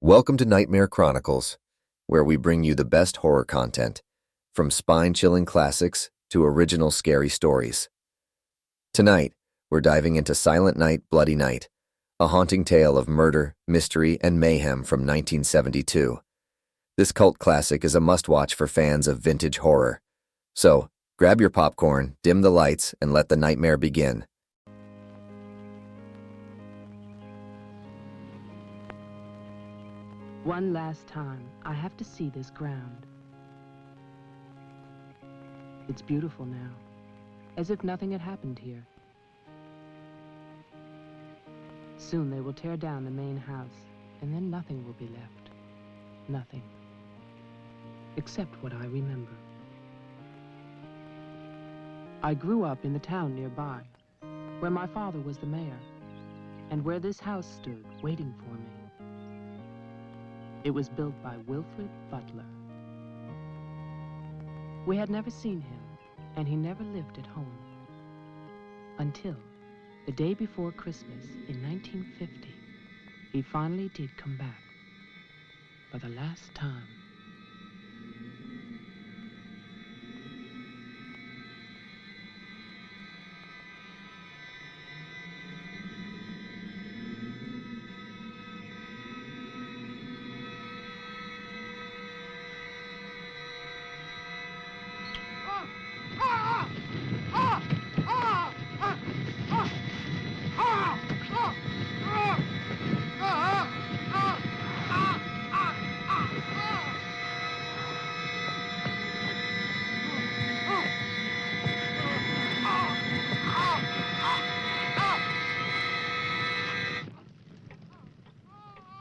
Welcome to Nightmare Chronicles, where we bring you the best horror content, from spine-chilling classics to original scary stories. Tonight, we're diving into Silent Night, Bloody Night, a haunting tale of murder, mystery, and mayhem from 1972. This cult classic is a must-watch for fans of vintage horror. So, grab your popcorn, dim the lights, and let the nightmare begin. One last time, I have to see this ground. It's beautiful now, as if nothing had happened here. Soon they will tear down the main house, and then nothing will be left. Nothing. Except what I remember. I grew up in the town nearby, where my father was the mayor, and where this house stood, waiting for me. It was built by Wilfred Butler. We had never seen him, and he never lived at home. Until the day before Christmas in 1950, he finally did come back. For the last time.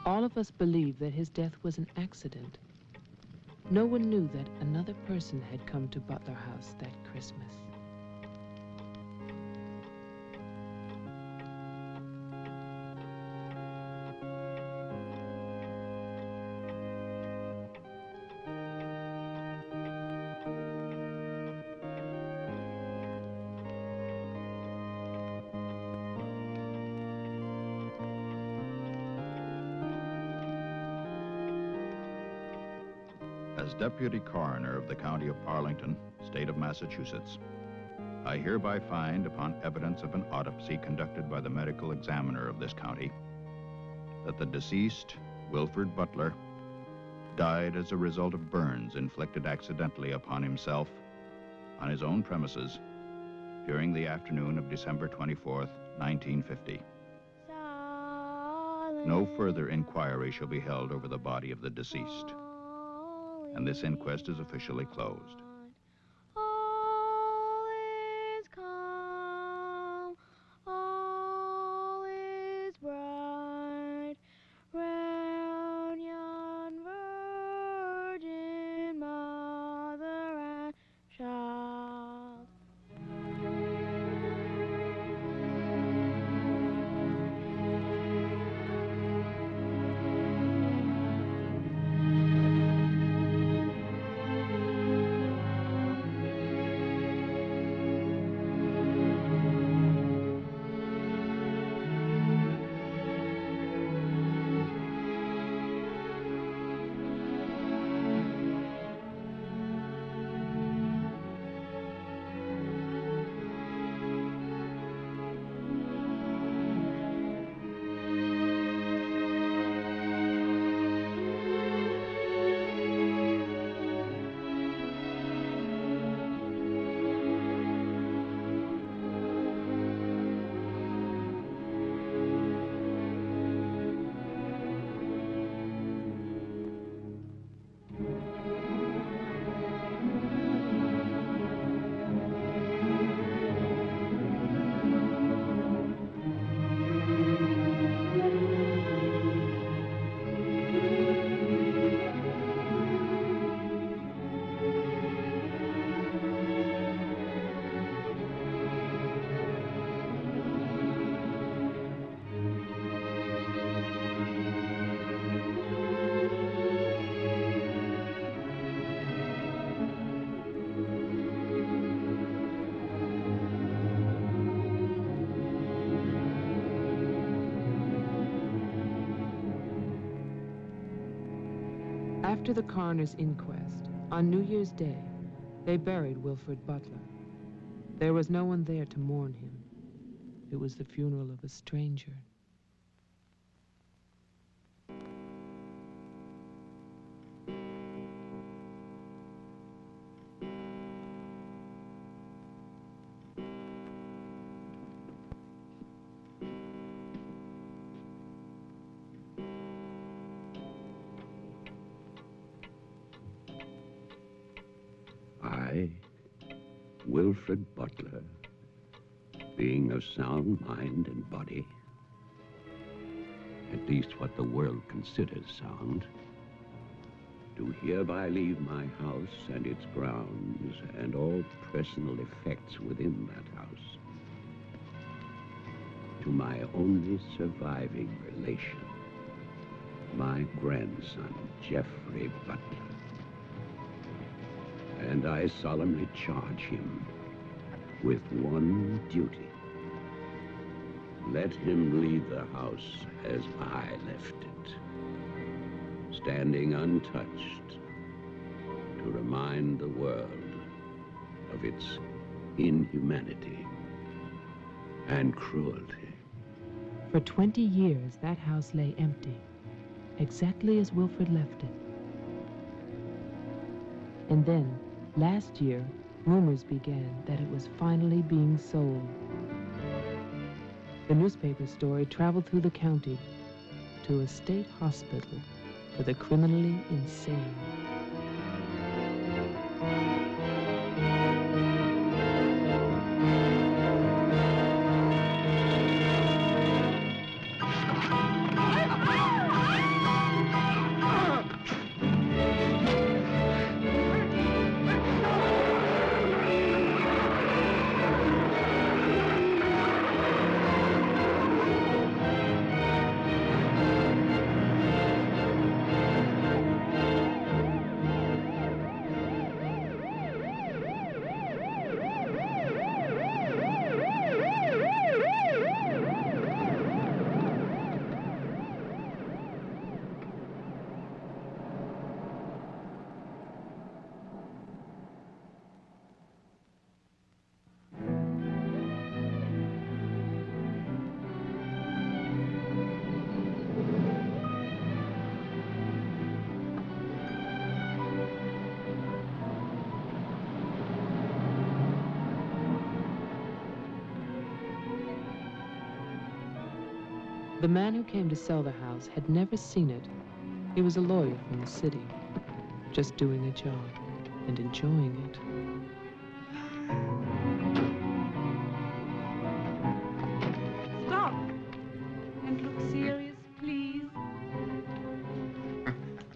All of us believed that his death was an accident. No one knew that another person had come to Butler House that Christmas. As Deputy Coroner of the County of Arlington, State of Massachusetts, I hereby find, upon evidence of an autopsy conducted by the medical examiner of this county, that the deceased, Wilfred Butler, died as a result of burns inflicted accidentally upon himself on his own premises during the afternoon of December 24th, 1950. No further inquiry shall be held over the body of the deceased, and this inquest is officially closed. All is calm, all is bright, round yon virgin mother and child. After the coroner's inquest, on New Year's Day, they buried Wilfred Butler. There was no one there to mourn him. It was the funeral of a stranger. I, Wilfred Butler, being of sound mind and body, at least what the world considers sound, do hereby leave my house and its grounds and all personal effects within that house to my only surviving relation, my grandson, Jeffrey Butler. And I solemnly charge him with one duty. Let him leave the house as I left it, standing untouched to remind the world of its inhumanity and cruelty. For 20 years, that house lay empty, exactly as Wilfred left it. And then, last year, rumors began that it was finally being sold. The newspaper story traveled through the county to a state hospital for the criminally insane. The man who came to sell the house had never seen it. He was a lawyer from the city, just doing a job and enjoying it. Stop and look serious, please.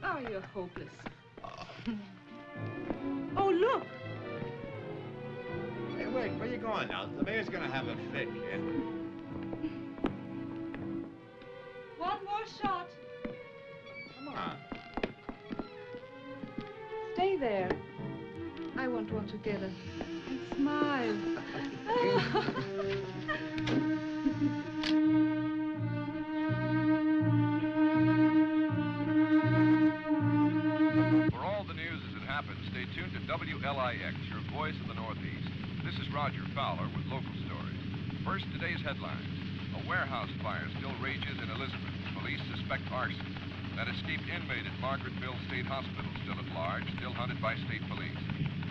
Oh, you're hopeless. Oh, look. Hey, wait, where you going now? The mayor's gonna have a fit, kid. One more shot. Come on. Stay there. I want one together. And smile. For all the news as it happens, stay tuned to WLIX, your voice of the Northeast. This is Roger Fowler with local stories. First, today's headlines. A warehouse fire still rages in Elizabeth. Police suspect arson. That escaped inmate at Margaretville State Hospital still at large, still hunted by state police.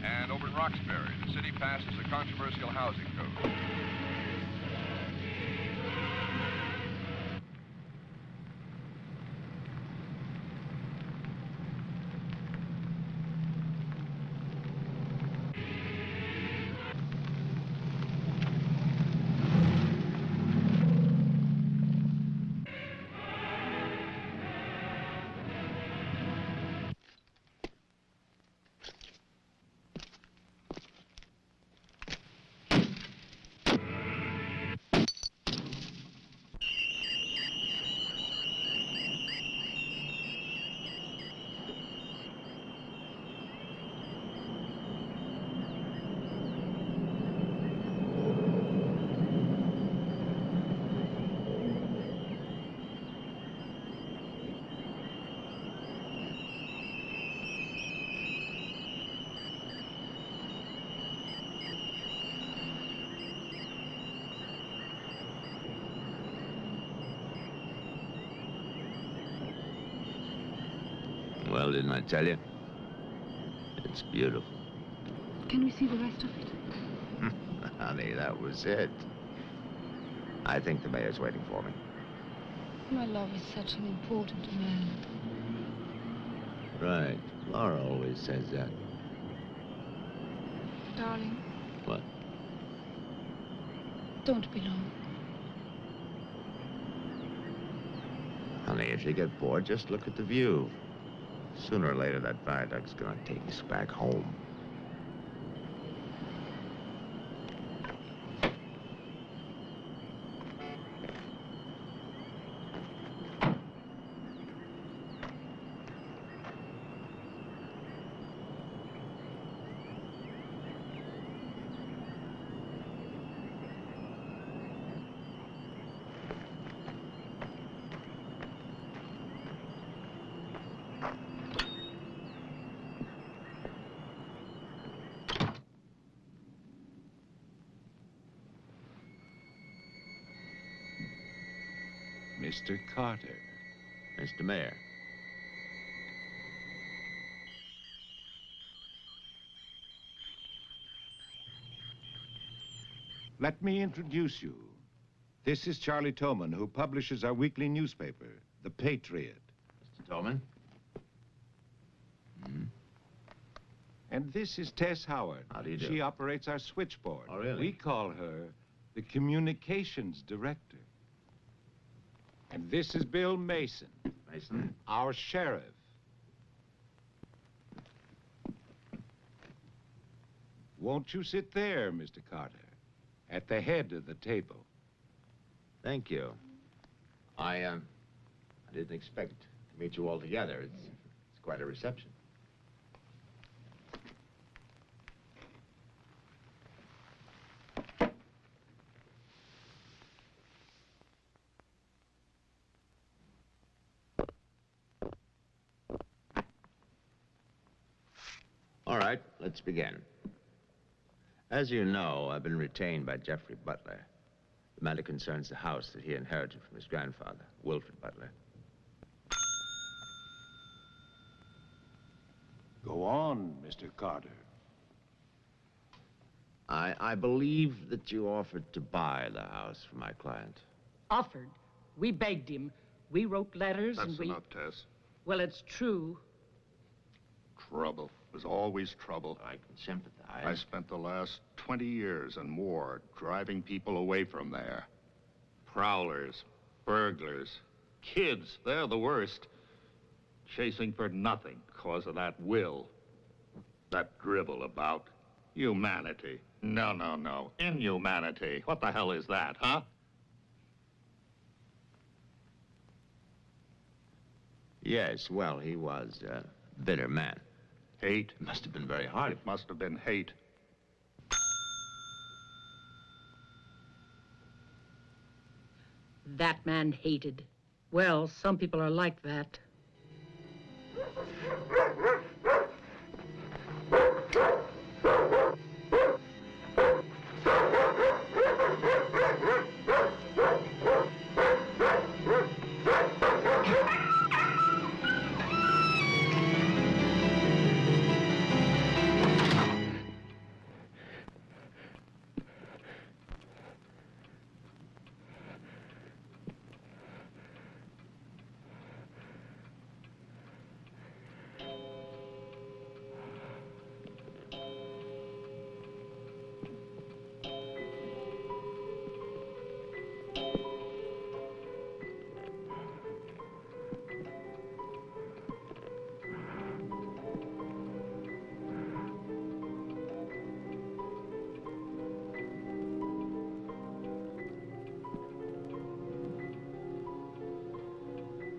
And over in Roxbury, the city passes a controversial housing code. Well, didn't I tell you? It's beautiful. Can we see the rest of it? Honey, that was it. I think the mayor's waiting for me. My love is such an important man. Right. Laura always says that. Darling, What? don't be long. Honey, if you get bored, just look at the view. Sooner or later, that viaduct's gonna take us back home. Mr. Carter. Mr. Mayor. Let me introduce you. This is Charlie Toman, who publishes our weekly newspaper, The Patriot. Mr. Tolman? And this is Tess Howard. How do you do? She operates our switchboard. Oh, really? We call her the communications director. And this is Bill Mason. Mason? Our sheriff. Won't you sit there, Mr. Carter, at the head of the table? Thank you. I didn't expect to meet you all together. It's quite a reception. All right, let's begin. As you know, I've been retained by Jeffrey Butler. The matter concerns the house that he inherited from his grandfather, Wilfred Butler. Go on, Mr. Carter. I believe that you offered to buy the house from my client. Offered. We begged him. We wrote letters and That's we... enough, Tess. Well, it's true. Trouble. There's always trouble. I can sympathize. I spent the last 20 years and more driving people away from there. Prowlers, burglars, kids, they're the worst. Chasing for nothing because of that will. That drivel about humanity. No, no, no. Inhumanity. What the hell is that, huh? Yes, well, he was a bitter man. Hate. It must have been very hard. It must have been hate. That man hated. Well, some people are like that.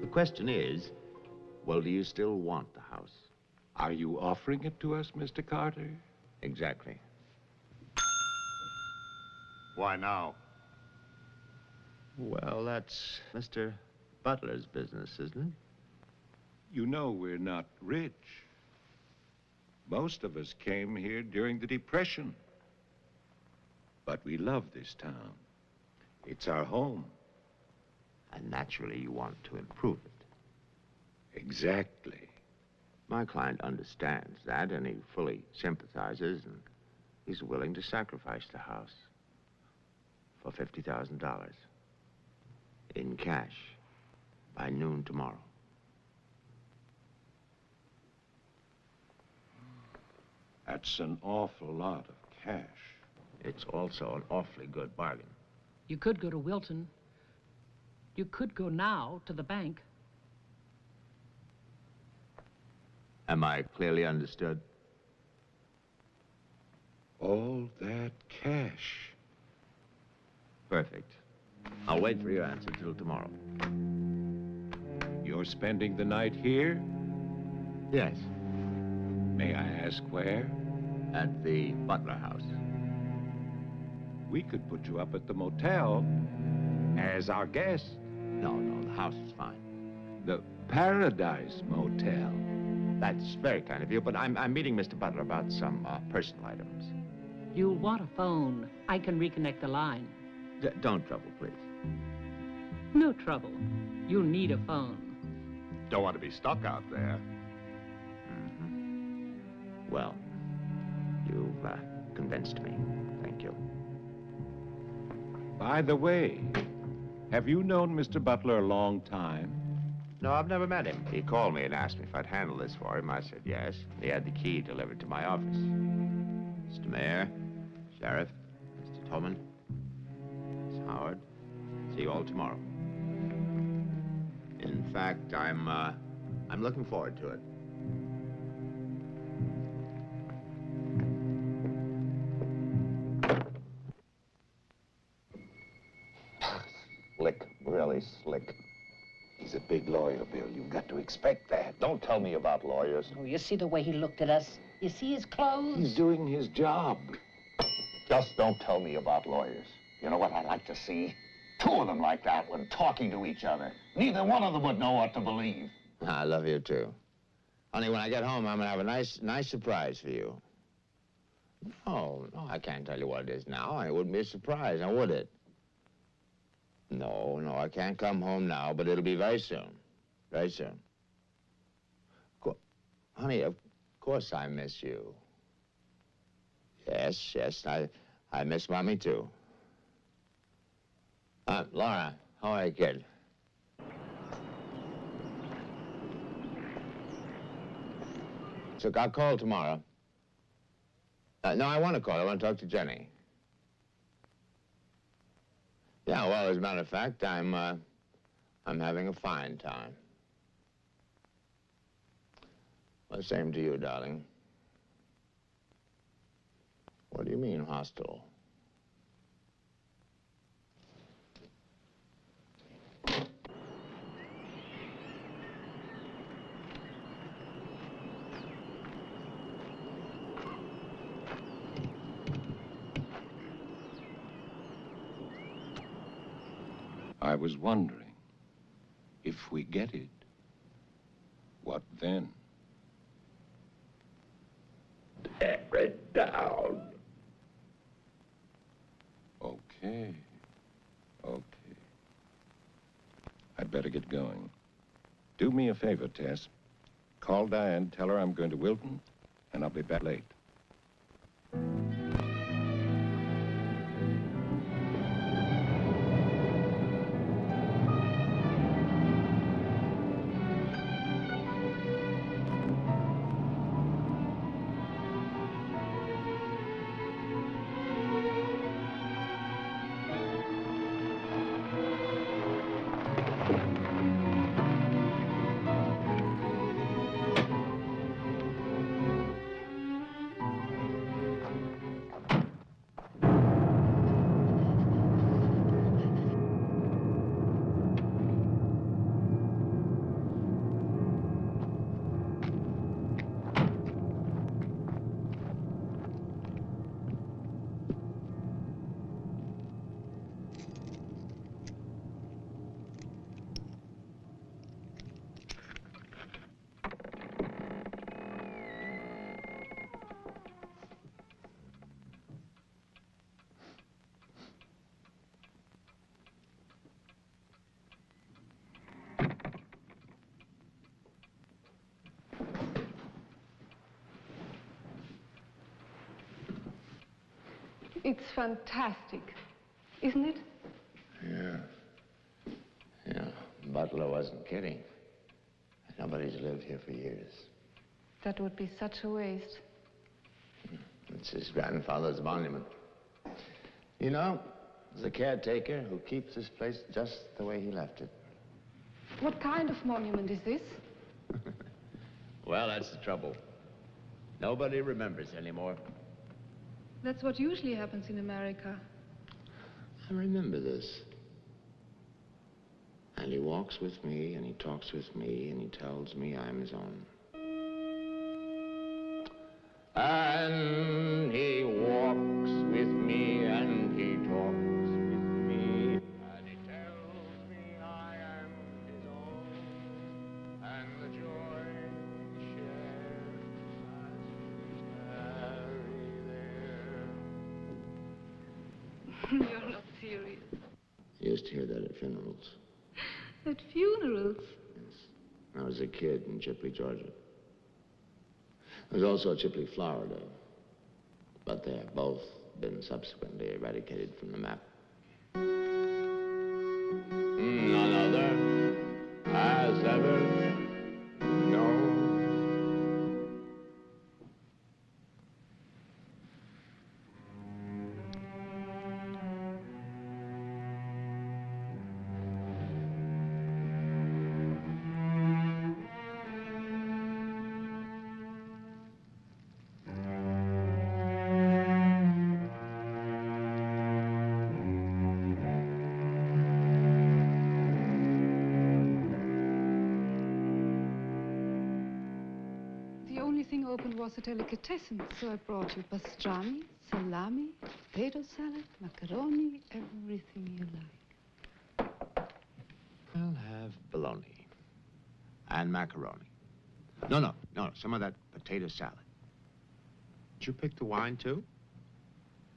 The question is, well, do you still want the house? Are you offering it to us, Mr. Carter? Exactly. Why now? Well, that's Mr. Butler's business, isn't it? You know we're not rich. Most of us came here during the Depression. But we love this town. It's our home. And naturally, you want to improve it. Exactly. My client understands that, and he fully sympathizes, and he's willing to sacrifice the house for $50,000 in cash by noon tomorrow. That's an awful lot of cash. It's also an awfully good bargain. You could go to Wilton. You could go now to the bank. Am I clearly understood? All that cash. Perfect. I'll wait for your answer till tomorrow. You're spending the night here? Yes. May I ask where? At the Butler house. We could put you up at the motel as our guest. No, the house is fine. The Paradise Motel. That's very kind of you, but I'm meeting Mr. Butler about some personal items. You'll want a phone. I can reconnect the line. Don't trouble, please. No trouble. You'll need a phone. Don't want to be stuck out there. Well, you've convinced me. Thank you. By the way, have you known Mr. Butler a long time? No, I've never met him. He called me and asked me if I'd handle this for him. I said yes. He had the key delivered to my office. Mr. Mayor, Sheriff, Mr. Tolman, Miss Howard, see you all tomorrow. In fact, I'm looking forward to it. Slick, really slick. He's a big lawyer, Bill. You've got to expect that. Don't tell me about lawyers. Oh, you see the way he looked at us? You see his clothes? He's doing his job. Just don't tell me about lawyers. You know what I'd like to see? Two of them like that one talking to each other. Neither one of them would know what to believe. I love you, too. Honey, when I get home, I'm gonna have a nice surprise for you. No, I can't tell you what it is now. It wouldn't be a surprise, now would it? No, I can't come home now, but it'll be very soon. Very soon. Honey, of course I miss you. Yes, I miss Mommy, too. Laura, how are you, kid? So I'll call tomorrow. No, I want to call. I want to talk to Jenny. Yeah, well, as a matter of fact, I'm having a fine time. Well, same to you, darling. What do you mean, hostile? I was wondering, if we get it, what then? Tear it down. Okay. I'd better get going. Do me a favor, Tess. Call Diane, tell her I'm going to Wilton, and I'll be back late. It's fantastic, isn't it? Yeah. Yeah, Butler wasn't kidding. Nobody's lived here for years. That would be such a waste. It's his grandfather's monument. You know, there's a caretaker who keeps this place just the way he left it. What kind of monument is this? Well, that's the trouble. Nobody remembers anymore. That's what usually happens in America. I remember this. And he walks with me, and he talks with me, and he tells me I'm his own. And he walks with me, and he talks with me, and he tells me I am his own, and the joy he shares as we tarry there. You're not serious. I used to hear that at funerals. At funerals? Yes. I was a kid in Chipley, Georgia. There's also Chipley, Florida. But they have both been subsequently eradicated from the map. None other has ever known. Was a delicatessen, so I brought you pastrami, salami, potato salad, macaroni, everything you like. I'll have bologna and macaroni. No, some of that potato salad. Did you pick the wine, too?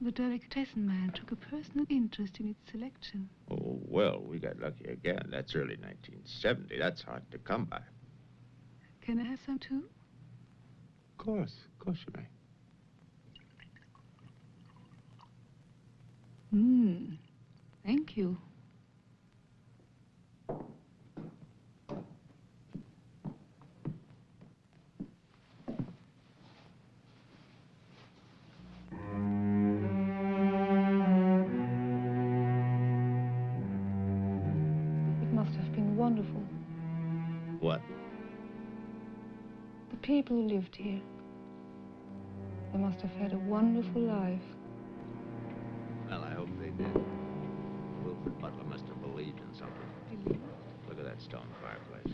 The delicatessen man took a personal interest in its selection. Oh, well, we got lucky again. That's early 1970. That's hard to come by. Can I have some, too? Of course you may. Thank you. It must have been wonderful. What? The people who lived here. They must have had a wonderful life. Well, I hope they did. Wilfred Butler must have believed in something. Believed? Look at that stone fireplace,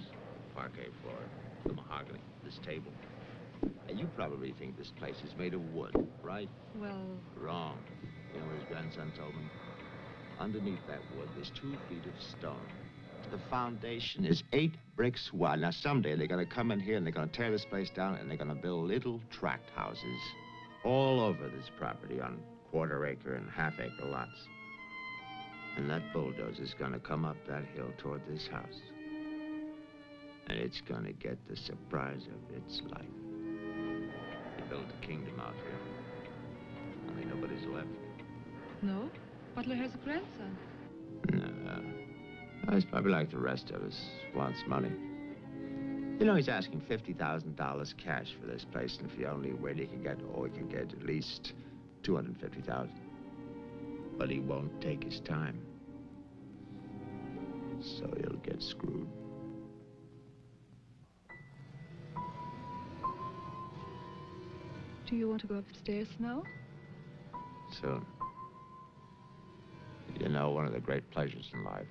parquet floor, the mahogany, this table. And you probably think this place is made of wood, right? Well... Wrong. You know what his grandson told me? Underneath that wood, there's 2 feet of stone. The foundation is 8 bricks wide. Now, someday they're going to come in here and they're going to tear this place down and they're going to build little tract houses all over this property on quarter-acre and half-acre lots. And that bulldozer's going to come up that hill toward this house. And it's going to get the surprise of its life. They built a kingdom out here. Only nobody's left. No? Butler has a grandson. No. He's probably like the rest of us, wants money. You know, he's asking $50,000 cash for this place, and if he only wait, he can get at least $250,000. But he won't take his time. So he'll get screwed. Do you want to go upstairs now? Soon. You know, one of the great pleasures in life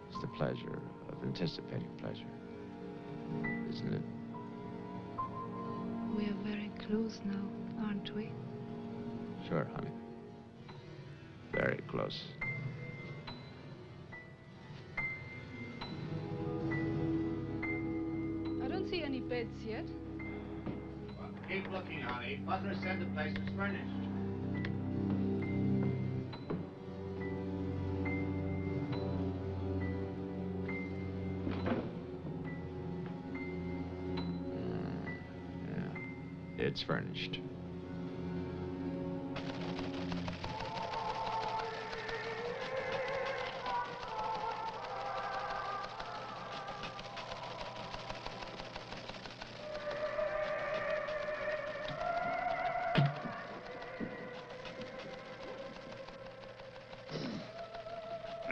is the pleasure of anticipating pleasure. Isn't it? We are very close now, aren't we? Sure, honey. Very close. I don't see any beds yet. Well, keep looking, honey. Butler said the place was furnished. It's furnished.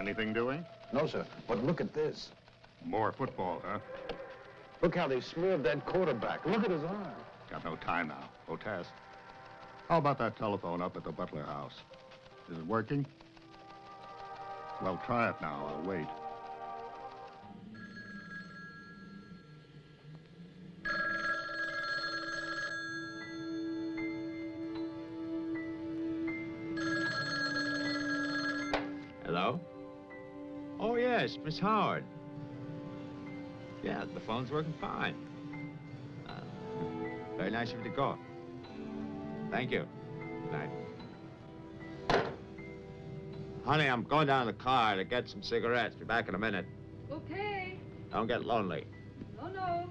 Anything doing? No, sir. But look at this. More football, huh? Look how they smeared that quarterback. Look at his arm. Got no time now. Oh, Tess. How about that telephone up at the Butler house? Is it working? Well, try it now. I'll wait. Hello? Oh, yes, Miss Howard. Yeah, the phone's working fine. Very nice of you to call. Thank you. Good night. Honey, I'm going down to the car to get some cigarettes. Be back in a minute. Okay. Don't get lonely. No, no.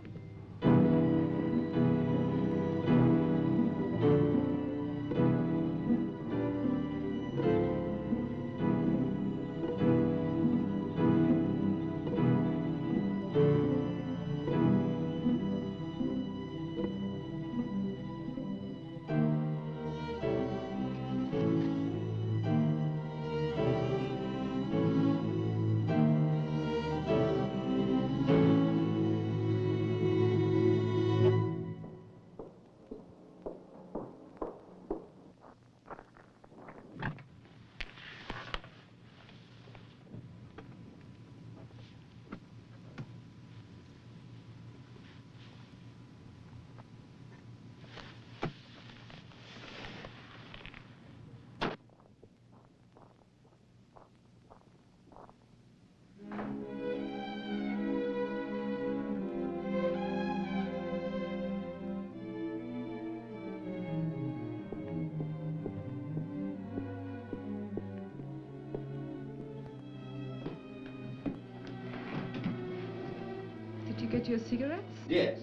Did you get your cigarettes? Yes,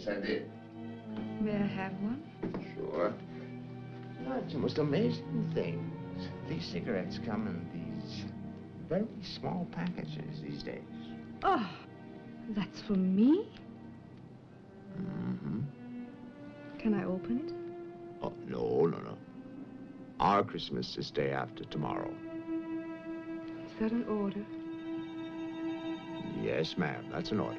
I did. May I have one? Sure. No, it's the most amazing things. These cigarettes come in these very small packages these days. Oh, that's for me? Mm-hmm. Can I open it? Oh, no. Our Christmas is day after tomorrow. Is that an order? Yes, ma'am, that's an order.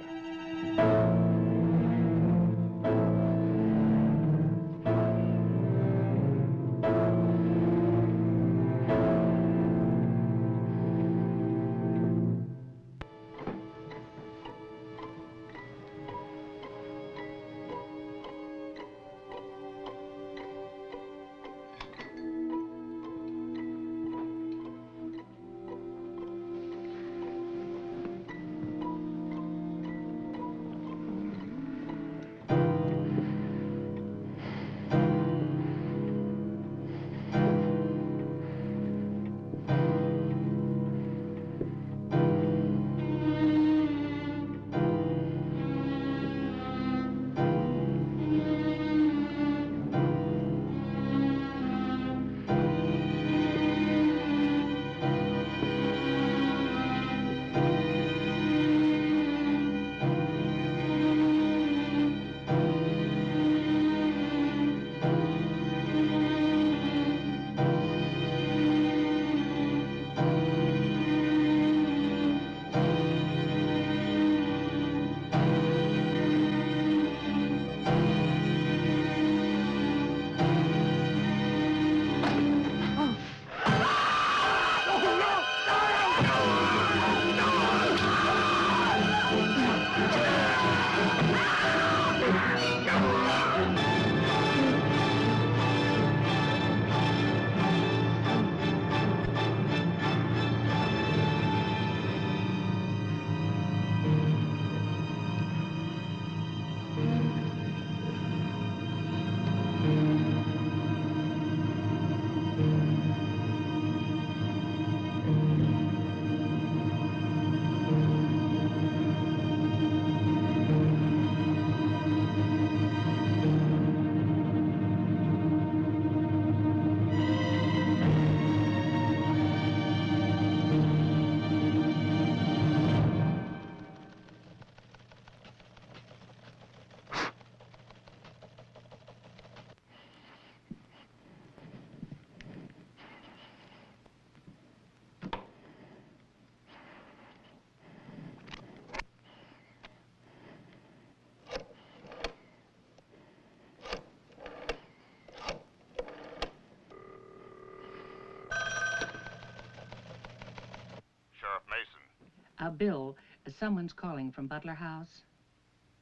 Bill, someone's calling from Butler House.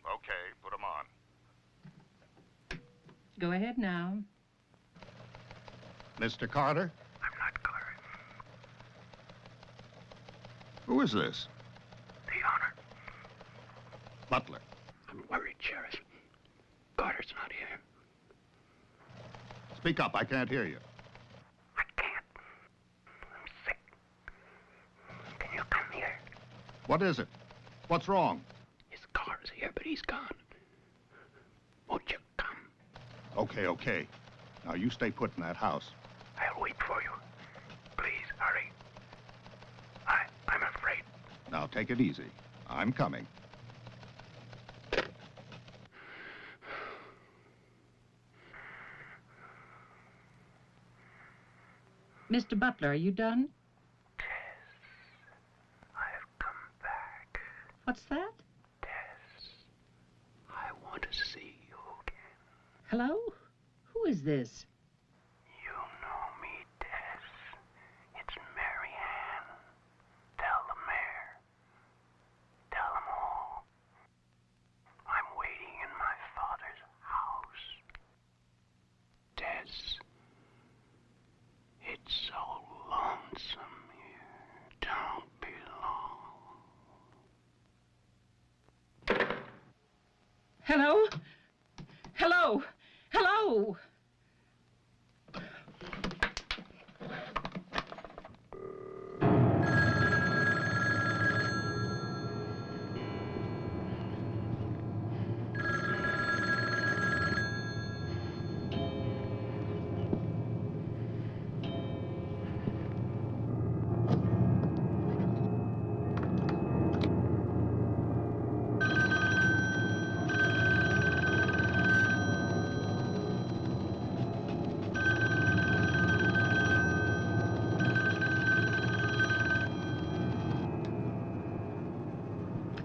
Okay, put him on. Go ahead now. Mr. Carter? I'm not Carter. Who is this? The owner. Butler. I'm worried, Sheriff. Carter's not here. Speak up, I can't hear you. I can't. I'm sick. Can you come here? What is it? What's wrong? His car's here, but he's gone. Won't you come? Okay, okay. Now you stay put in that house. I'll wait for you. Please, hurry. I'm afraid. Now take it easy. I'm coming. Mr. Butler, are you done? Tess, I have come back. What's that? Tess, I want to see you again. Hello? Who is this? You know me, Tess. It's Mary Ann. Tell the mayor. Tell them all. I'm waiting in my father's house. Tess, it's so lonesome here. Don't be long. Hello? Hello? Hello?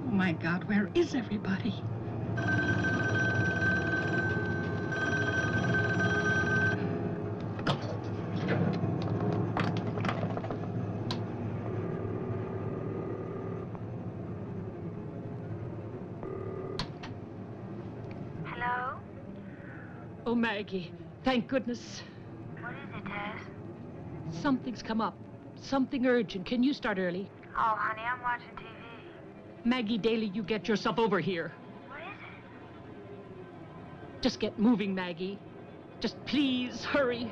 Oh my God, where is everybody? Hello? Oh, Maggie, thank goodness. What is it, Tess? Something's come up. Something urgent. Can you start early? Oh, honey, I'm watching TV. Maggie Daly, you get yourself over here. What is it? Just get moving, Maggie. Just please hurry.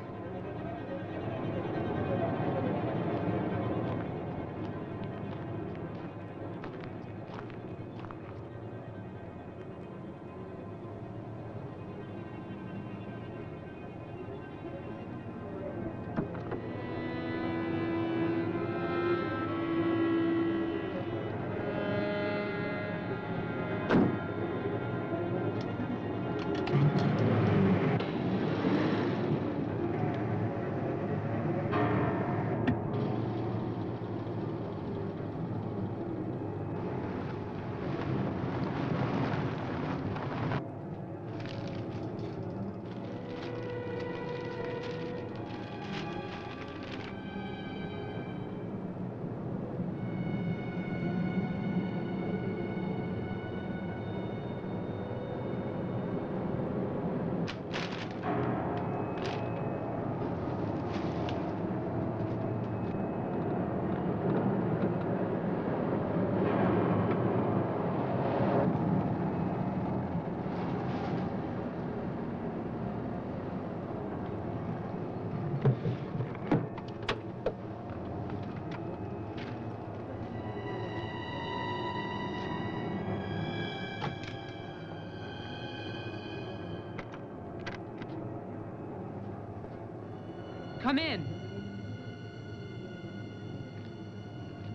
Come in.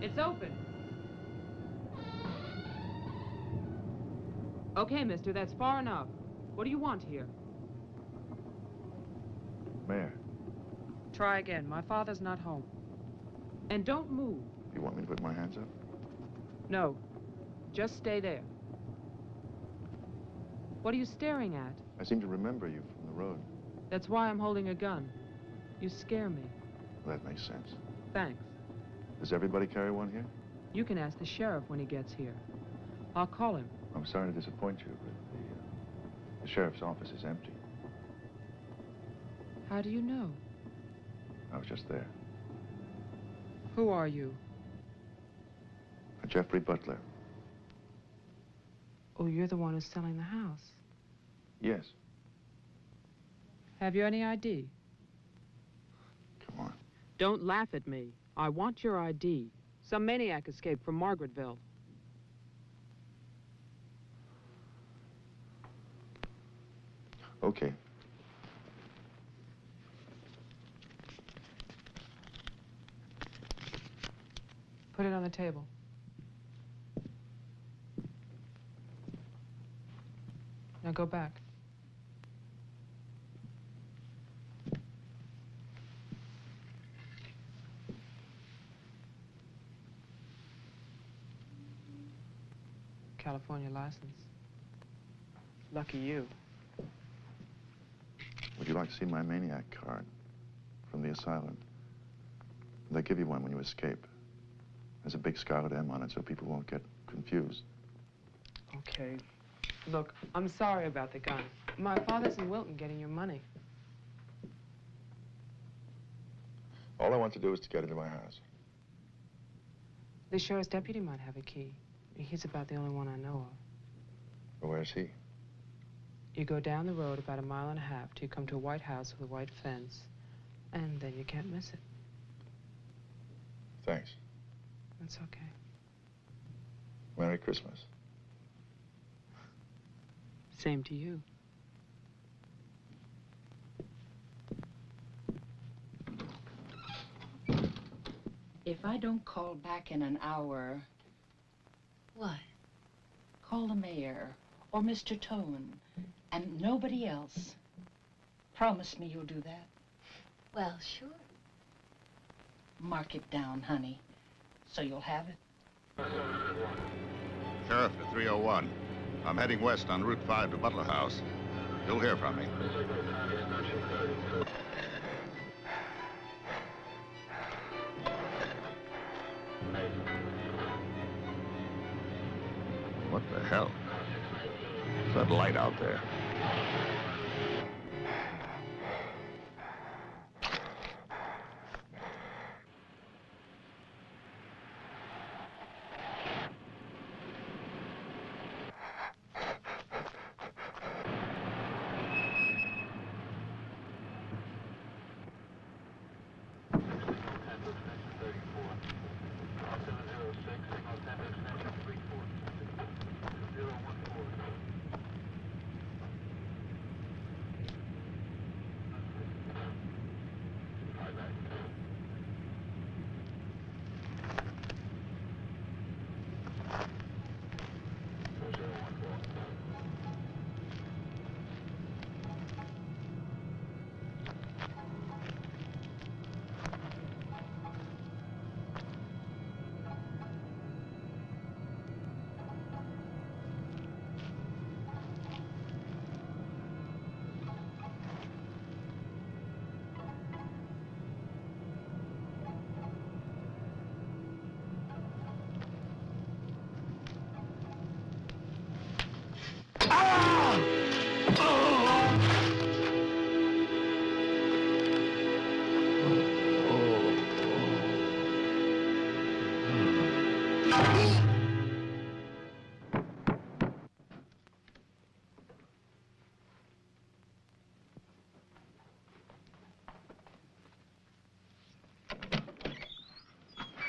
It's open. Okay, mister, that's far enough. What do you want here? Mayor, Try again. My father's not home. And don't move. you want me to put my hands up? No. Just stay there. What are you staring at? I seem to remember you from the road. That's why I'm holding a gun. You scare me. That makes sense. Thanks. Does everybody carry one here? You can ask the sheriff when he gets here. I'll call him. I'm sorry to disappoint you, but the sheriff's office is empty. How do you know? I was just there. Who are you? Jeffrey Butler. Oh, you're the one who's selling the house. Yes. Have you any ID? Come on. Don't laugh at me. I want your ID. Some maniac escaped from Margaretville. Okay. Put it on the table. Now go back. California license. Lucky you. Would you like to see my maniac card from the asylum? They give you one when you escape. There's a big scarlet M on it so people won't get confused. Okay. Look, I'm sorry about the gun. My father's in Wilton getting your money. All I want to do is to get into my house. The sheriff's deputy might have a key. He's about the only one I know of. Well, where's he? You go down the road about 1.5 miles till you come to a white house with a white fence, and then you can't miss it. Thanks. That's okay. Merry Christmas. Same to you. If I don't call back in an hour... What? Call the mayor or Mr. Tone and nobody else. Promise me you'll do that. Well, sure. Mark it down, honey, so you'll have it. Sheriff to 301. I'm heading west on Route 5 to Butler House. You'll hear from me. What the hell? What's that light out there?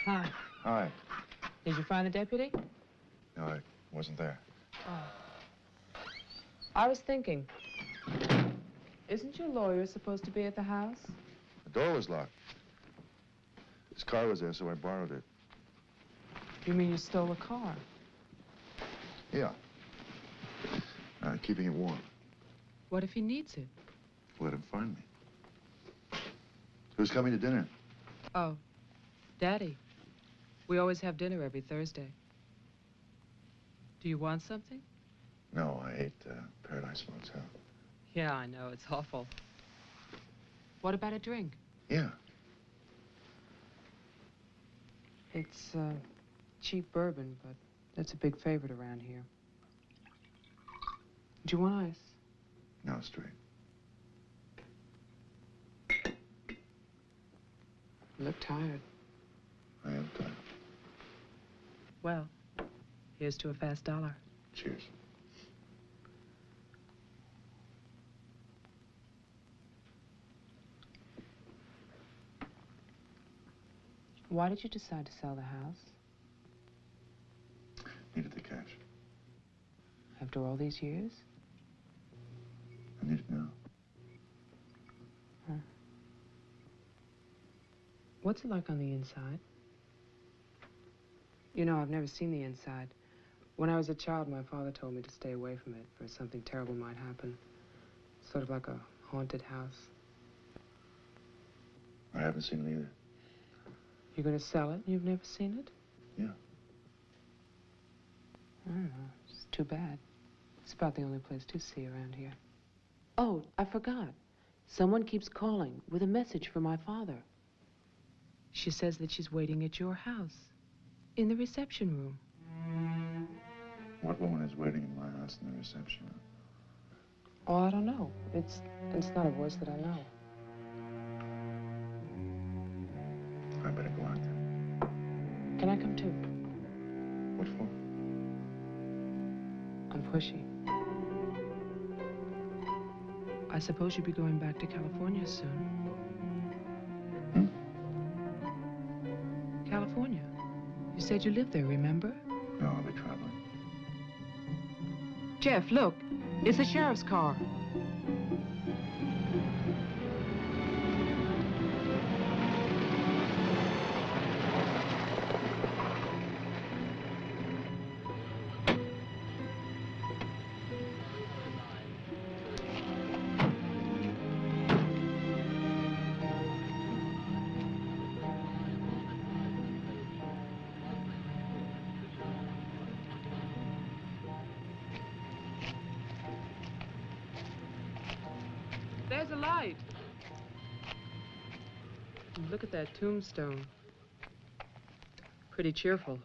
Hi. Hi. Did you find the deputy? No, I wasn't there. Oh. I was thinking, isn't your lawyer supposed to be at the house? The door was locked. His car was there, so I borrowed it. You mean you stole a car? Yeah. Keeping it warm. What if he needs it? Let him find me. Who's coming to dinner? Oh, Daddy. We always have dinner every Thursday. Do you want something? No, I ate Paradise Motel. Yeah, I know. It's awful. What about a drink? Yeah. It's cheap bourbon, but that's a big favorite around here. Do you want ice? No, straight. You look tired. I am tired. Well, here's to a fast dollar. Cheers. Why did you decide to sell the house? Needed the cash. After all these years? I need it now. Huh. What's it like on the inside? You know, I've never seen the inside. When I was a child, my father told me to stay away from it, for something terrible might happen. Sort of like a haunted house. I haven't seen it either. You're gonna sell it? You've never seen it? Yeah. I don't know. It's too bad. It's about the only place to see around here. Oh, I forgot. Someone keeps calling with a message for my father. She says that she's waiting at your house, in the reception room. What woman is waiting in my house in the reception room? Oh, I don't know. It's not a voice that I know. I better go out there. Can I come too? What for? I'm pushy. I suppose you'll be going back to California soon. California? You said you lived there, remember? No, I'll be traveling. Jeff, look. It's the sheriff's car. There's a light. Look at that tombstone. Pretty cheerful.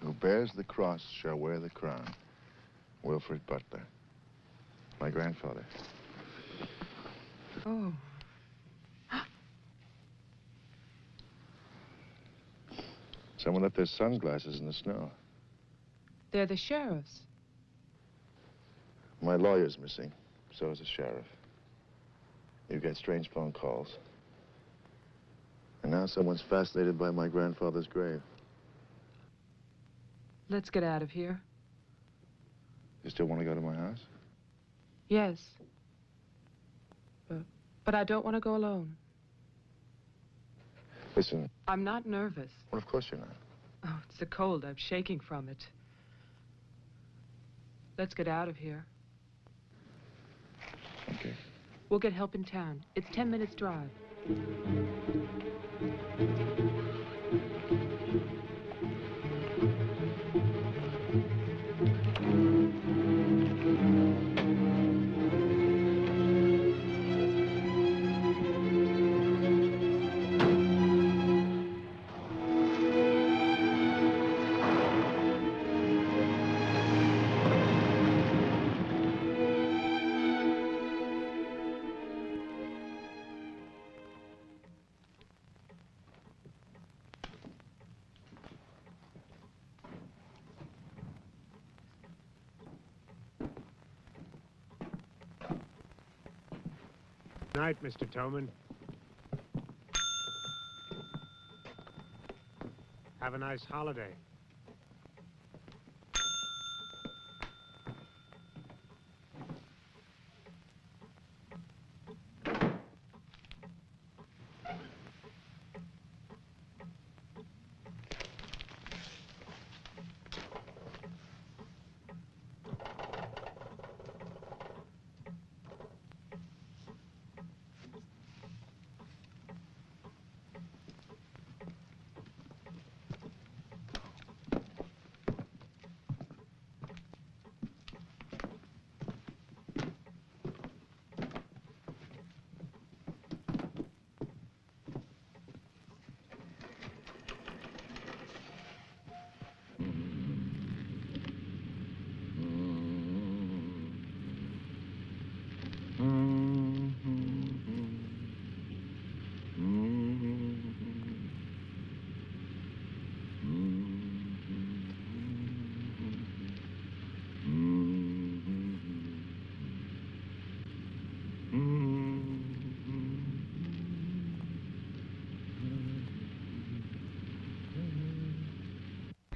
Who bears the cross shall wear the crown. Wilfred Butler. My grandfather. Oh. Someone left their sunglasses in the snow. They're the sheriff's. My lawyer's missing. So is the sheriff. You get strange phone calls. And now someone's fascinated by my grandfather's grave. Let's get out of here. You still want to go to my house? Yes. But I don't want to go alone. Listen. I'm not nervous. Well, of course you're not. Oh, it's the cold. I'm shaking from it. Let's get out of here. Okay. We'll get help in town. It's 10 minutes drive. Night, Mr. Toman. Have a nice holiday.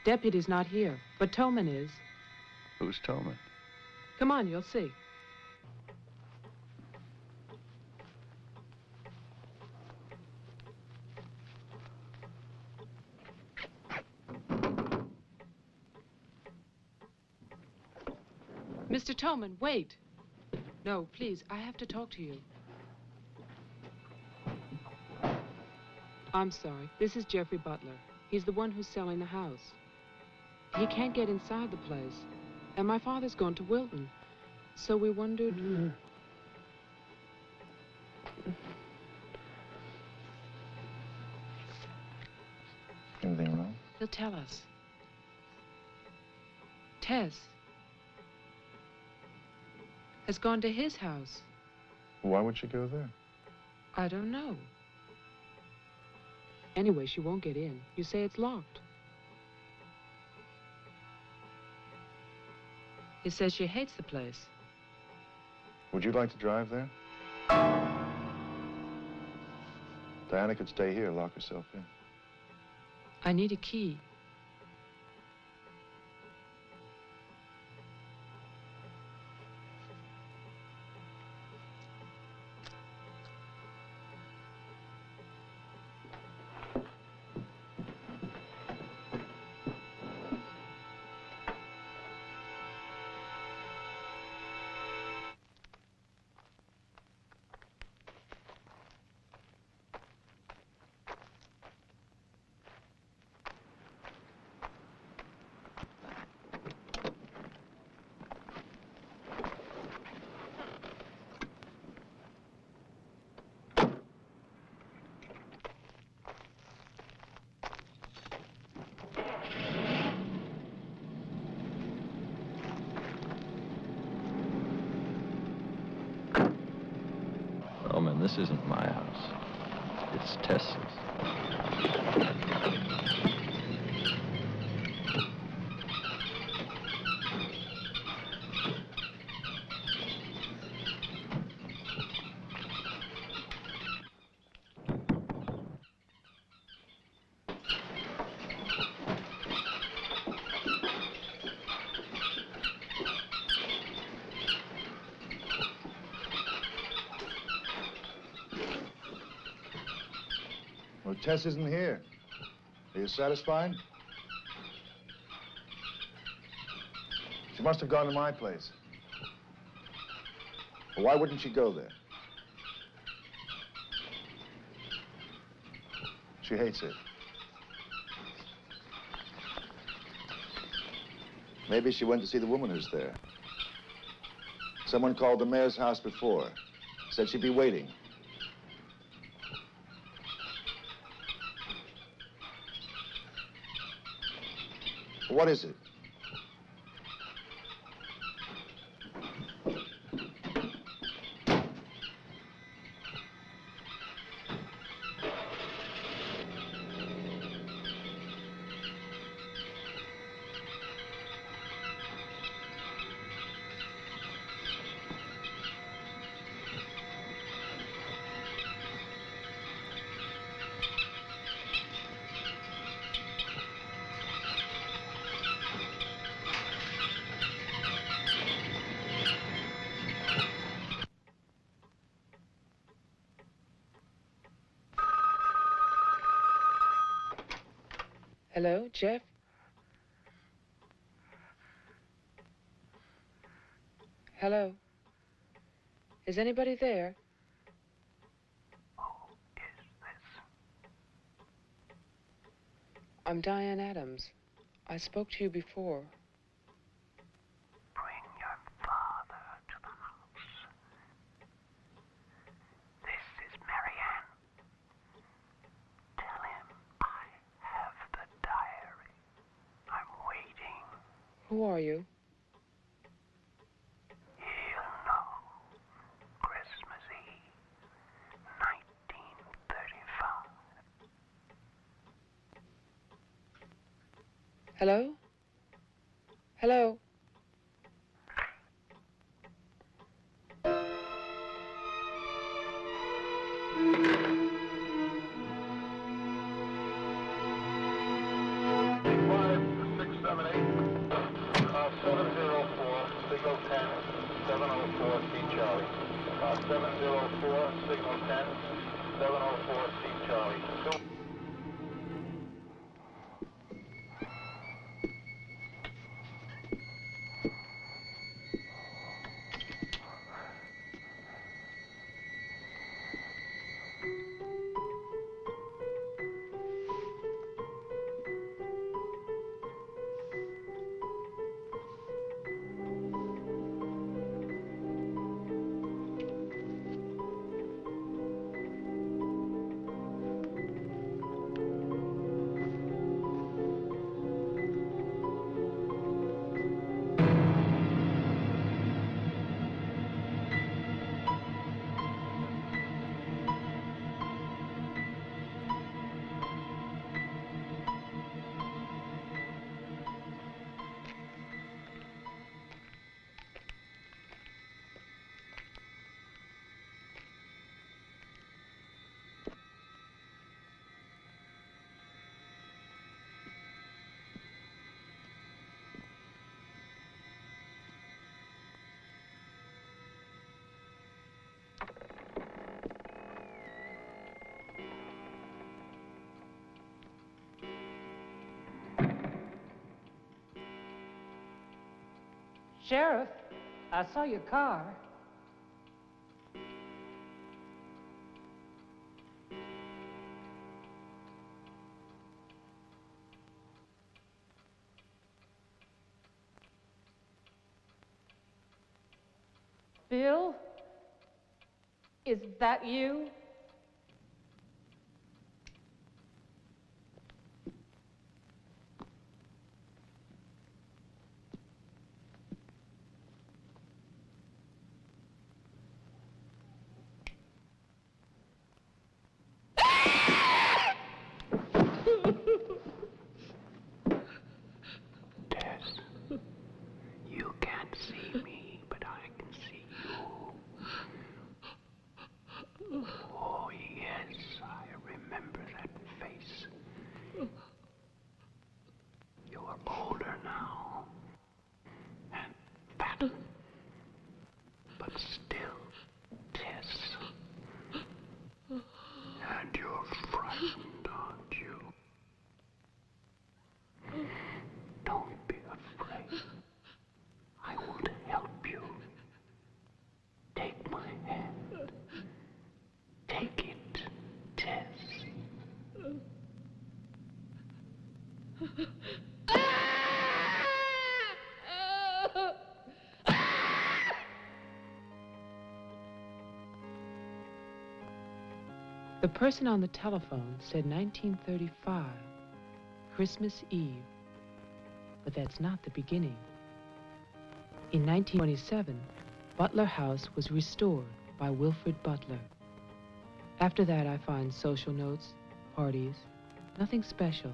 Deputy's not here, but Toman is. Who's Toman? Come on, you'll see. Mr. Toman, wait. No, please, I have to talk to you. I'm sorry. This is Jeffrey Butler. He's the one who's selling the house. He can't get inside the place. And my father's gone to Wilton. So we wondered... Anything wrong? He'll tell us. Tess has gone to his house. Why would she go there? I don't know. Anyway, she won't get in. You say it's locked. He says she hates the place. Would you like to drive there? Diana could stay here, lock herself in. I need a key. Oh, man, this isn't my house. It's Tess's. Well, Tess isn't here. Are you satisfied? She must have gone to my place. Well, why wouldn't she go there? She hates it. Maybe she went to see the woman who's there. Someone called the mayor's house before. Said she'd be waiting. What is it? Hello, Jeff? Hello? Is anybody there? Who is this? I'm Diane Adams. I spoke to you before. Bring your father to the house. This is Marianne. Tell him I have the diary. I'm waiting. Who are you? He'll know. Christmas Eve, 1935. Hello? Hello? Five to 6 signal 10, 704, C Charlie. 704, signal 10, 704, C Charlie. Sheriff, I saw your car. Bill, is that you? Tess, you can't see me, but I can see you. Oh, yes, I remember that face. You're older now, and fat, but still Tess. And you're frightened, aren't you? Don't be afraid. I want to help you. Take my hand. Take it, Tess. The person on the telephone said 1935, Christmas Eve. But that's not the beginning. In 1927, Butler House was restored by Wilfred Butler. After that, I find social notes, parties, nothing special.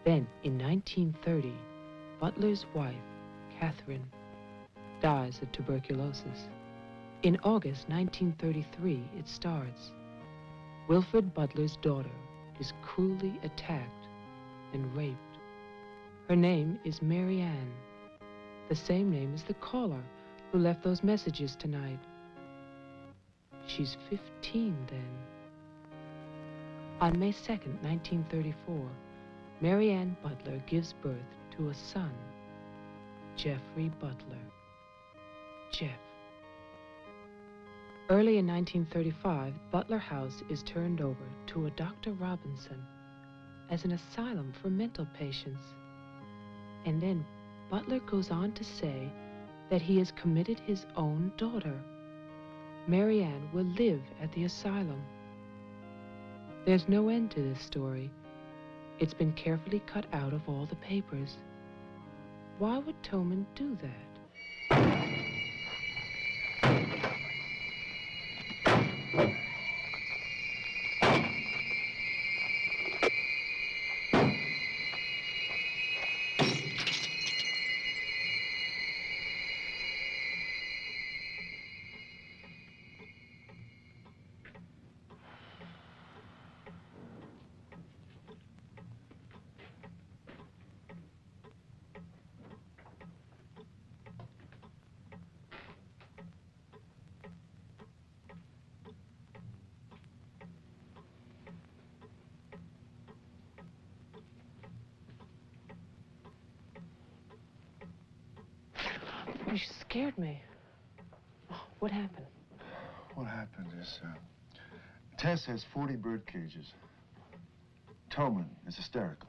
Then, in 1930, Butler's wife, Catherine, dies of tuberculosis. In August 1933, it starts. Wilfred Butler's daughter is cruelly attacked and raped. Her name is Mary Ann, the same name as the caller who left those messages tonight. She's 15 then. On May 2nd, 1934, Mary Ann Butler gives birth to a son, Jeffrey Butler. Jeff. Early in 1935, Butler House is turned over to a Dr. Robinson as an asylum for mental patients. And then Butler goes on to say that he has committed his own daughter. Mary Ann will live at the asylum. There's no end to this story. It's been carefully cut out of all the papers. Why would Toman do that? scared me. Oh, what happened? What happened is, Tess has 40 bird cages. Toman is hysterical.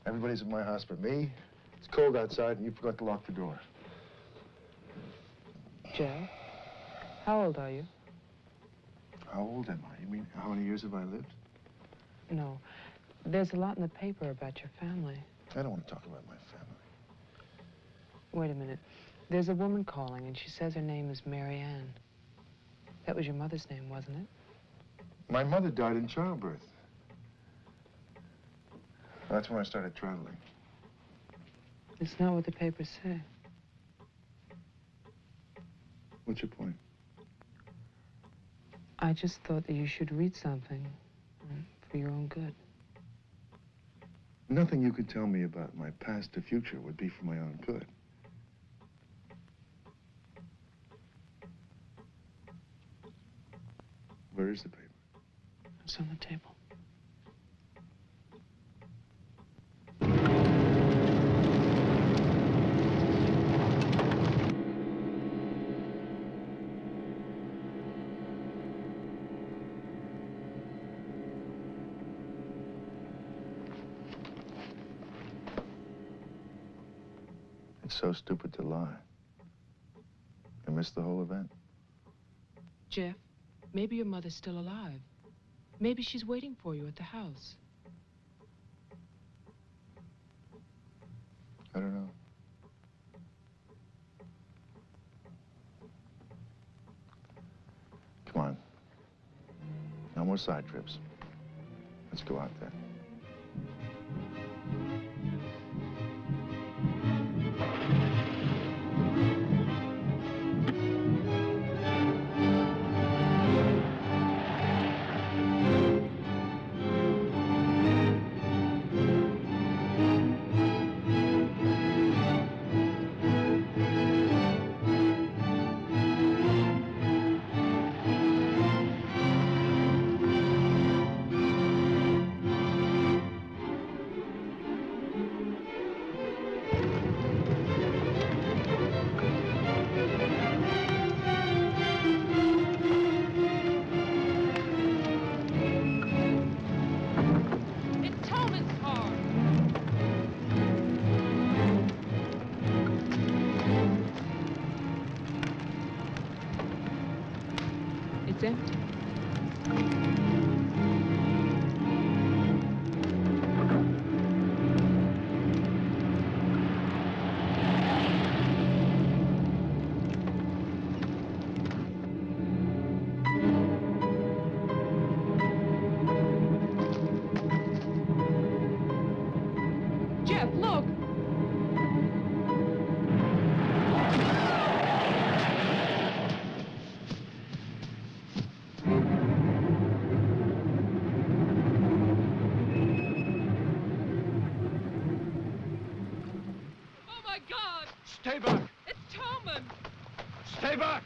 Everybody's at my house but me. It's cold outside and you forgot to lock the door. Joe, how old are you? How old am I? You mean, how many years have I lived? No. There's a lot in the paper about your family. I don't want to talk about my family. Wait a minute. There's a woman calling, and she says her name is Mary Ann. That was your mother's name, wasn't it? My mother died in childbirth. That's when I started traveling. It's not what the papers say. What's your point? I just thought that you should read something for your own good. Nothing you could tell me about my past or future would be for my own good. Where is the paper? It's on the table. It's so stupid to lie. I missed the whole event. Jeff, maybe your mother's still alive. Maybe she's waiting for you at the house. I don't know. Come on. No more side trips. Let's go out there. It's empty. Jeff, look! Stay back! It's Toman! Stay back!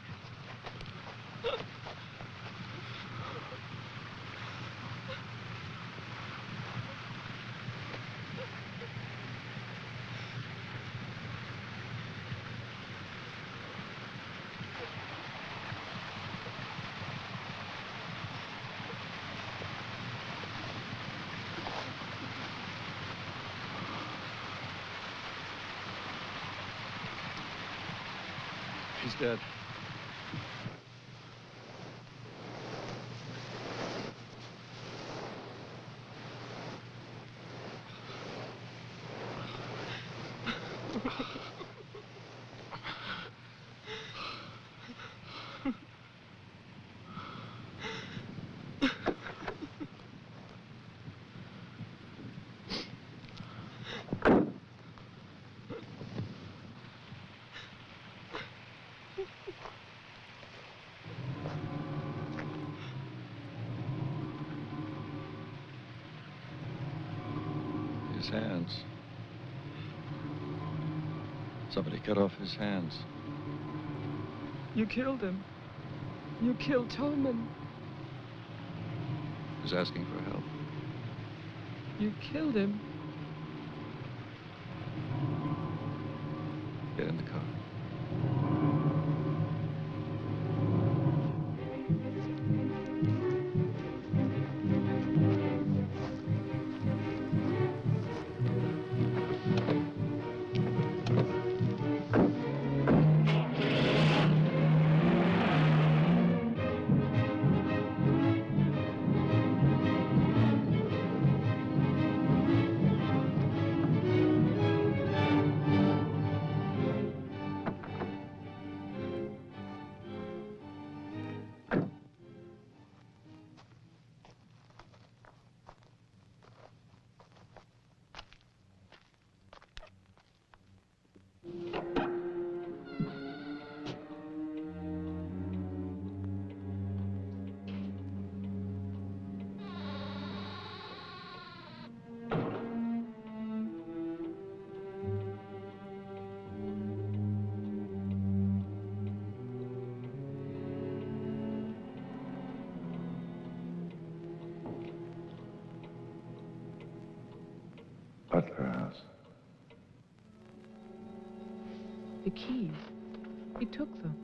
He's dead. His hands. Somebody cut off his hands. You killed him. You killed Toman. He's asking for help. You killed him. Get in the car. Butler House. The keys. He took them.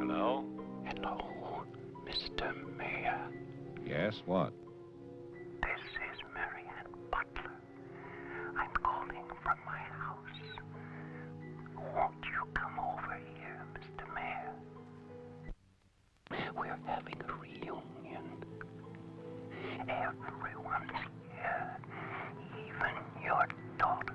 Hello? Hello, Mr. Mayor. Yes, what? This is Marianne Butler. I'm calling from my house. Won't you come over here, Mr. Mayor? We're having a reunion. Everyone's here, even your daughter.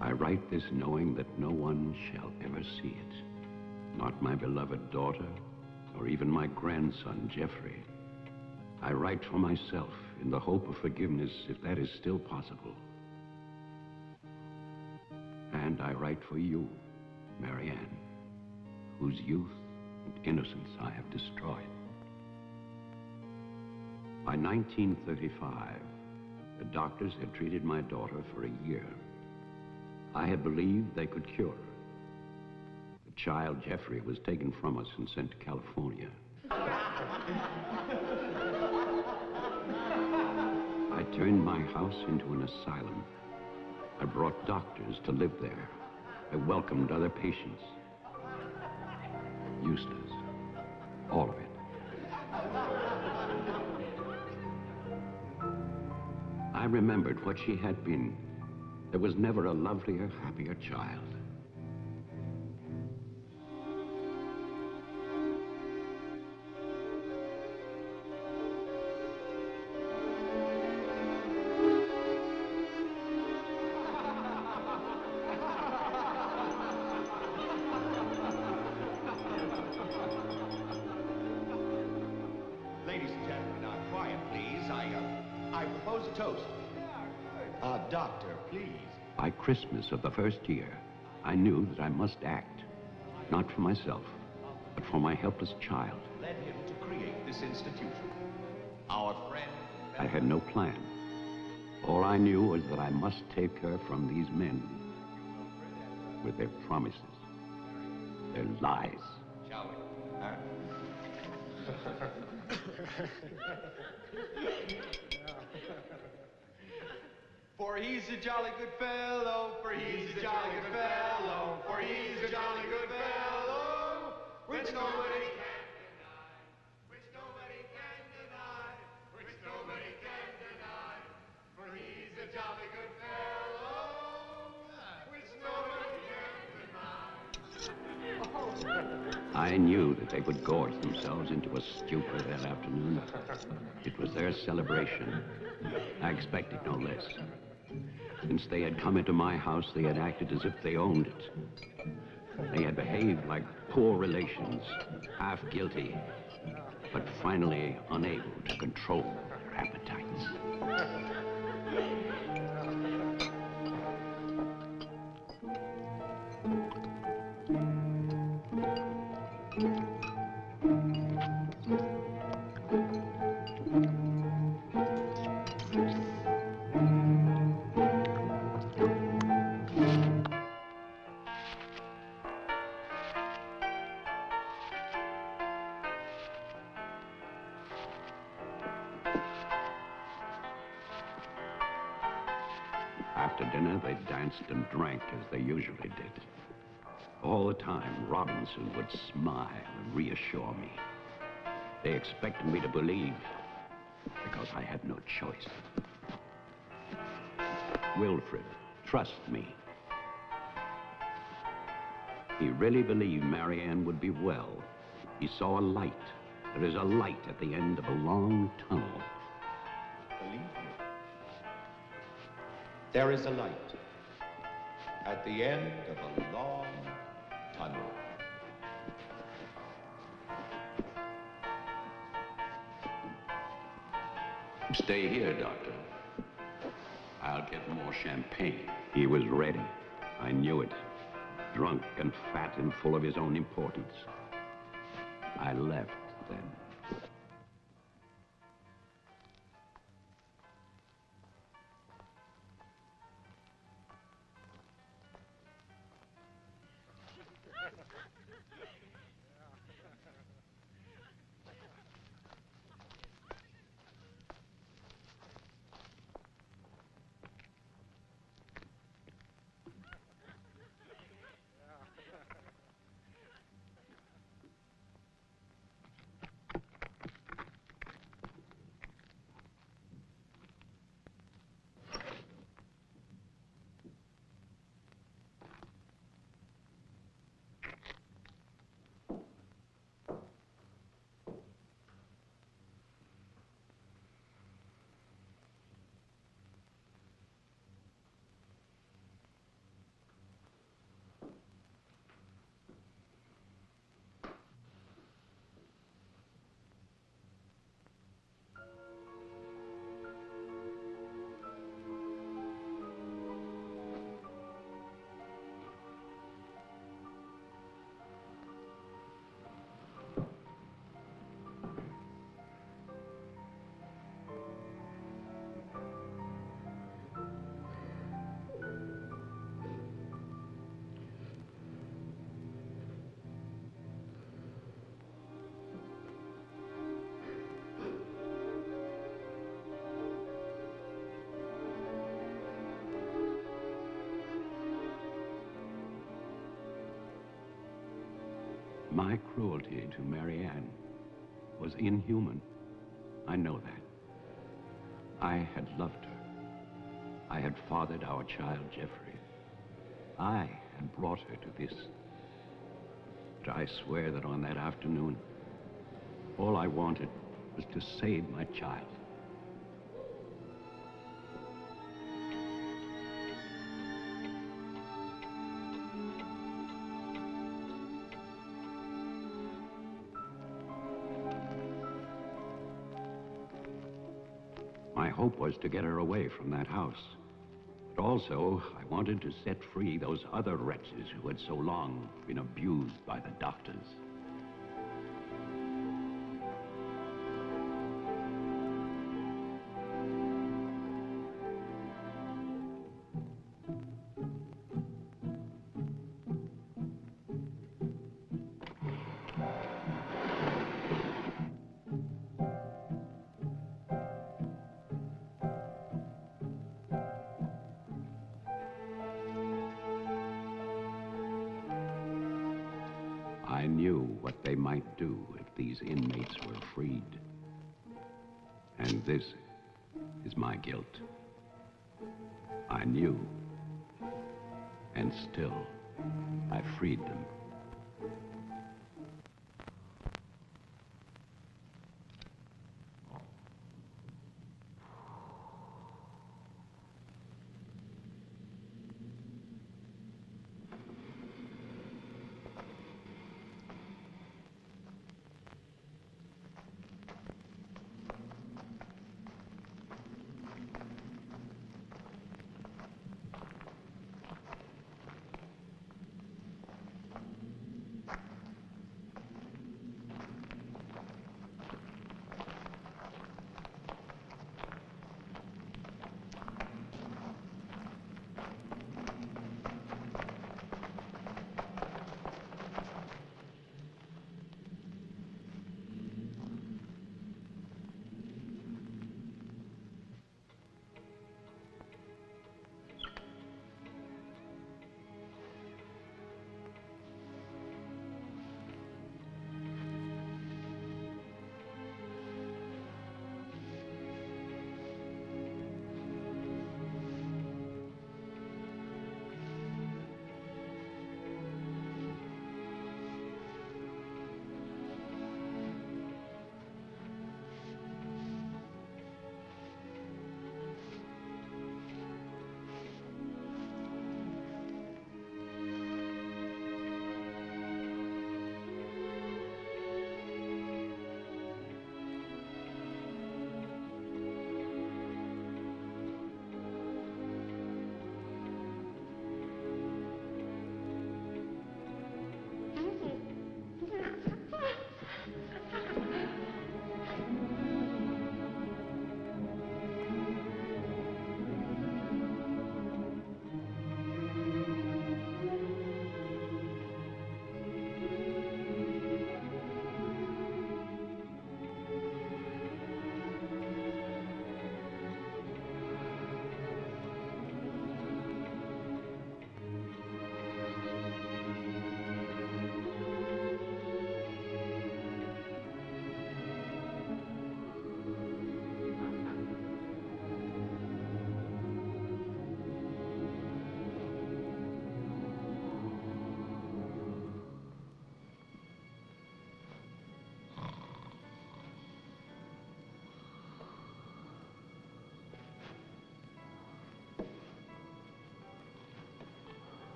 I write this knowing that no one shall ever see it. Not my beloved daughter, or even my grandson, Jeffrey. I write for myself in the hope of forgiveness, if that is still possible. And I write for you, Marianne, whose youth and innocence I have destroyed. By 1935, the doctors had treated my daughter for a year. I had believed they could cure her. The child, Jeffrey, was taken from us and sent to California. I turned my house into an asylum. I brought doctors to live there. I welcomed other patients. Useless. All of it. I remembered what she had been. There was never a lovelier, happier child. Ladies and gentlemen, quiet, please. I propose a toast. Doctor, please. By Christmas of the first year, I knew that I must act, not for myself, but for my helpless child. Led him to create this institution. Our friend... I had no plan. All I knew was that I must take her from these men with their promises, their lies. Shall we? For he's a jolly good fellow, for he's a jolly good fellow, for he's a jolly good fellow, which nobody can deny, which nobody can deny, which nobody can deny, for he's a jolly good fellow, which nobody can deny. I knew that they would gorge themselves into a stupor that afternoon. It was their celebration. I expected no less. Since they had come into my house, they had acted as if they owned it. They had behaved like poor relations, half guilty, but finally unable to control their appetites. After dinner, they danced and drank as they usually did. All the time, Robinson would smile and reassure me. They expected me to believe, because I had no choice. Wilfred, trust me. He really believed Marianne would be well. He saw a light. There is a light at the end of a long tunnel. Believe me. There is a light at the end of a long tunnel. Stay here, Doctor. I'll get more champagne. He was ready. I knew it. Drunk and fat and full of his own importance. I left then. My cruelty to Marianne was inhuman. I know that. I had loved her. I had fathered our child, Jeffrey. I had brought her to this. But I swear that on that afternoon, all I wanted was to save my child. My hope was to get her away from that house. But also, I wanted to set free those other wretches who had so long been abused by the doctors. I knew what they might do if these inmates were freed. And this is my guilt. I knew, and still I freed them.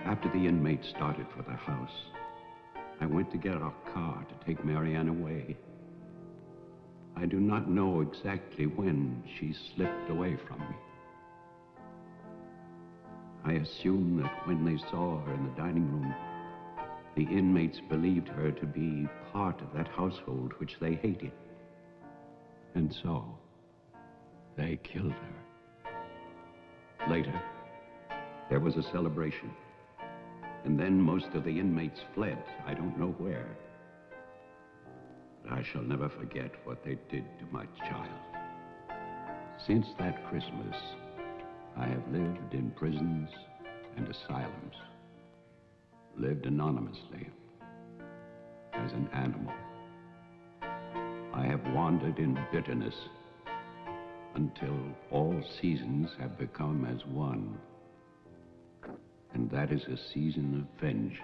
After the inmates started for the house, I went to get our car to take Marianne away. I do not know exactly when she slipped away from me. I assume that when they saw her in the dining room, the inmates believed her to be part of that household which they hated. And so, they killed her. Later, there was a celebration. And then most of the inmates fled. I don't know where. But I shall never forget what they did to my child. Since that Christmas, I have lived in prisons and asylums. Lived anonymously, as an animal. I have wandered in bitterness until all seasons have become as one. And that is a season of vengeance.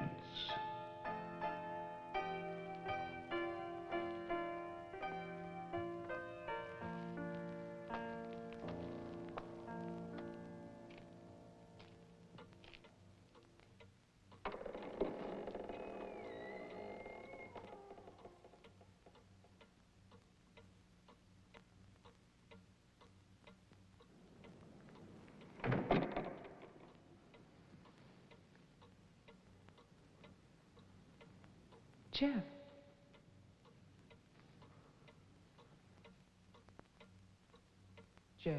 Jeff. Jeff?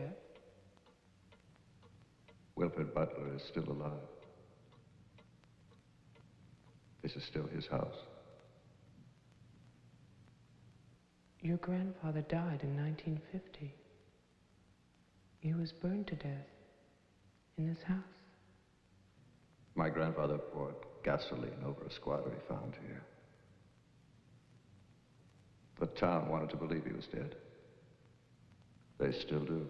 Wilfred Butler is still alive. This is still his house. Your grandfather died in 1950. He was burned to death in this house. My grandfather poured gasoline over a squatter he found here. The town wanted to believe he was dead. They still do.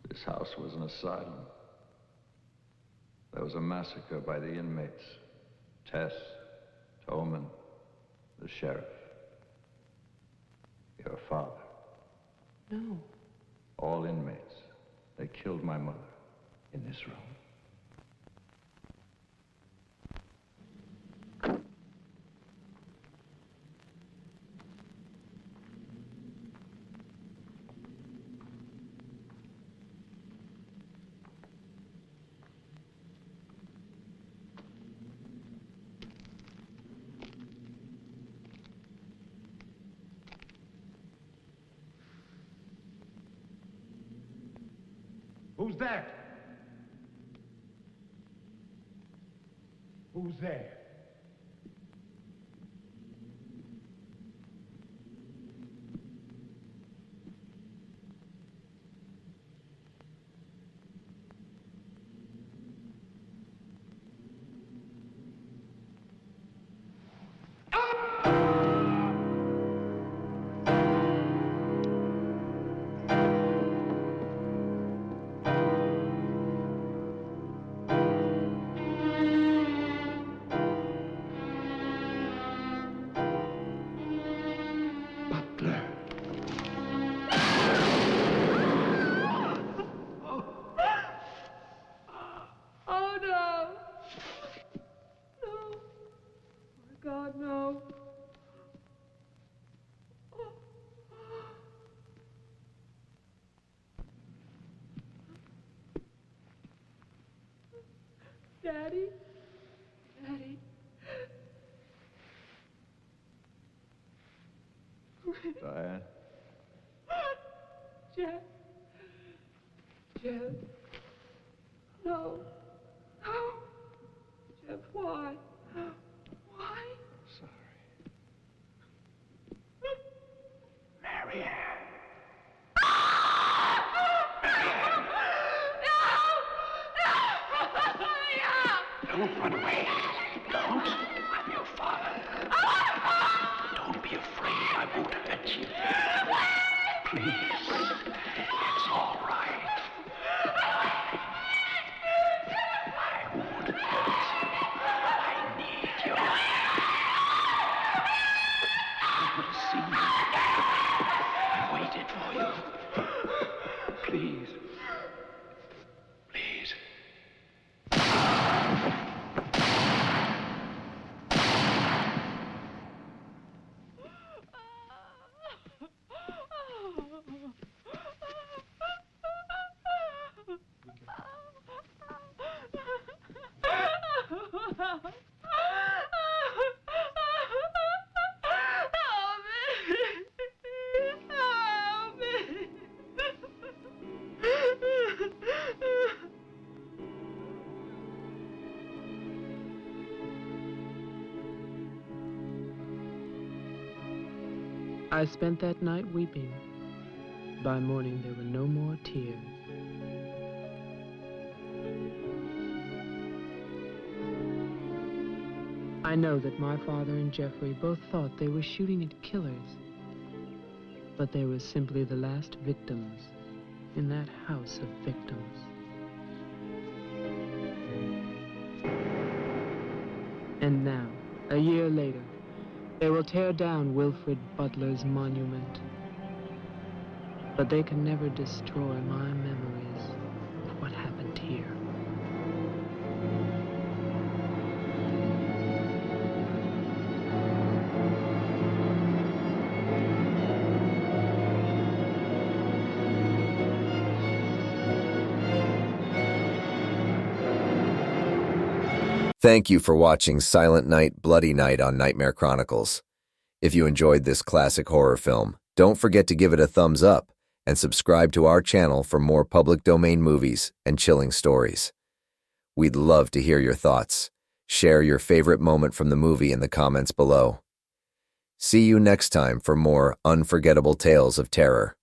This house was an asylum. There was a massacre by the inmates. Tess, Toman, the sheriff. Your father. No. All inmates. They killed my mother in this room. Who's that? Who's there? Oh, no. No. My God, no. Daddy? Daddy? Diane? Jeff? Jeff? No. No. Jeff, why? Why? Marianne. Don't run away. Don't. I'm your father. Don't be afraid. I won't hurt you. Please. It's all right. I won't hurt you. I need your help. I will see you. I waited for you. Please. Please. I spent that night weeping. By morning, there were no more tears. I know that my father and Jeffrey both thought they were shooting at killers, but they were simply the last victims in that house of victims. And now, a year later, they will tear down Wilfred Butler's monument. But they can never destroy my memories of what happened here. Thank you for watching Silent Night, Bloody Night on Nightmare Chronicles. If you enjoyed this classic horror film, don't forget to give it a thumbs up and subscribe to our channel for more public domain movies and chilling stories. We'd love to hear your thoughts. Share your favorite moment from the movie in the comments below. See you next time for more unforgettable tales of terror.